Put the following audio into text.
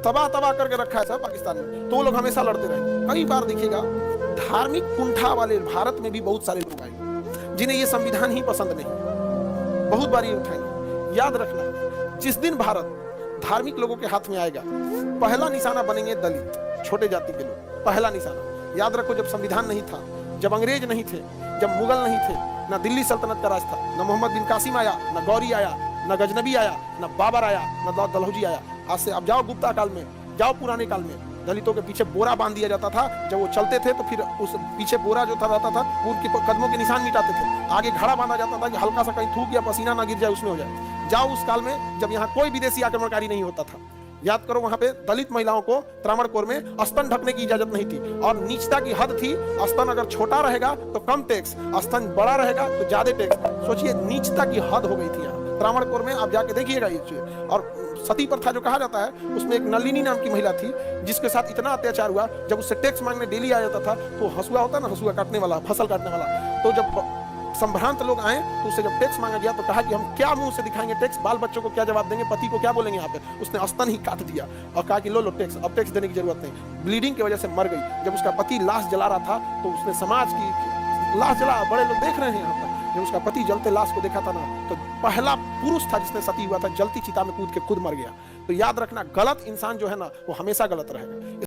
तबाह तबाह करके रखा है सब पाकिस्तान में, तो वो लोग हमेशा लड़ते रहेंगे। कई बार देखिएगा धार्मिक कुंठा वाले भारत में भी बहुत सारे लोग आएंगे जिन्हें ये संविधान ही पसंद नहीं, बहुत बार ये उठाएंगे। याद रखना, जिस दिन भारत धार्मिक लोगों के हाथ में आएगा, पहला निशाना बनेंगे दलित, छोटे जाति के लोग, पहला निशाना। याद रखो, जब संविधान नहीं था, जब अंग्रेज नहीं थे, जब मुगल नहीं थे, ना दिल्ली सल्तनत का राज था, ना मोहम्मद बिन कासिम आया, ना गौरी आया, ना गजनबी आया, ना बाबर आया, ना दलहौजी आया। आज से अब जाओ गुप्ता काल में, जाओ पुराने काल में, दलितों के पीछे बोरा बांध दिया जाता था। जब वो चलते थे तो फिर उस पीछे बोरा जो था रहता था, वो उनके कदमों के निशान मिटाते थे। आगे घड़ा बांधा जाता था कि हल्का सा कहीं थूक या पसीना ना गिर जाए, उसमें हो जाए। जाओ उस काल में जब यहाँ कोई विदेशी आक्रमणकारी नहीं होता था। याद करो, वहां पे दलित महिलाओं को त्रावणकोर में स्तन ढकने की इजाजत नहीं थी, और नीचता की हद थी, स्तन अगर छोटा रहेगा तो कम टैक्स, स्तन बड़ा रहेगा तो ज्यादा टैक्स। सोचिए, नीचता की हद हो गई थी यहाँ त्रावणकोर में। आप जाके देखिएगा ये चीज। और सती प्रथा जो कहा जाता है, उसमें एक नलिनी नाम की महिला थी जिसके साथ इतना अत्याचार हुआ, जब उससे टैक्स मांगने डेली आ जाता था, तो हसुआ होता ना, हसुआ काटने वाला, फसल काटने वाला, तो जब संभ्रांत लोग आए तो उससे जब टैक्स मांगा गया तो कहा कि हम क्या मुंह से दिखाएंगे टैक्स, बाल बच्चों को क्या जवाब देंगे, पति को क्या बोलेंगे। यहाँ पे उसने स्तन ही काट दिया और कहा कि लो लो टैक्स, अब टैक्स देने की जरूरत नहीं। ब्लीडिंग की वजह से मर गई। जब उसका पति लाश जला रहा था तो उसने समाज की लाश जला, बड़े लोग देख रहे हैं यहाँ पर, जब उसका पति जलते लाश को देखा था ना, तो पहला पुरुष था जिसने सती हुआ था, जलती चिता में कूद के खुद मर गया। तो याद रखना, गलत इंसान जो है ना, वो हमेशा गलत रहेगा।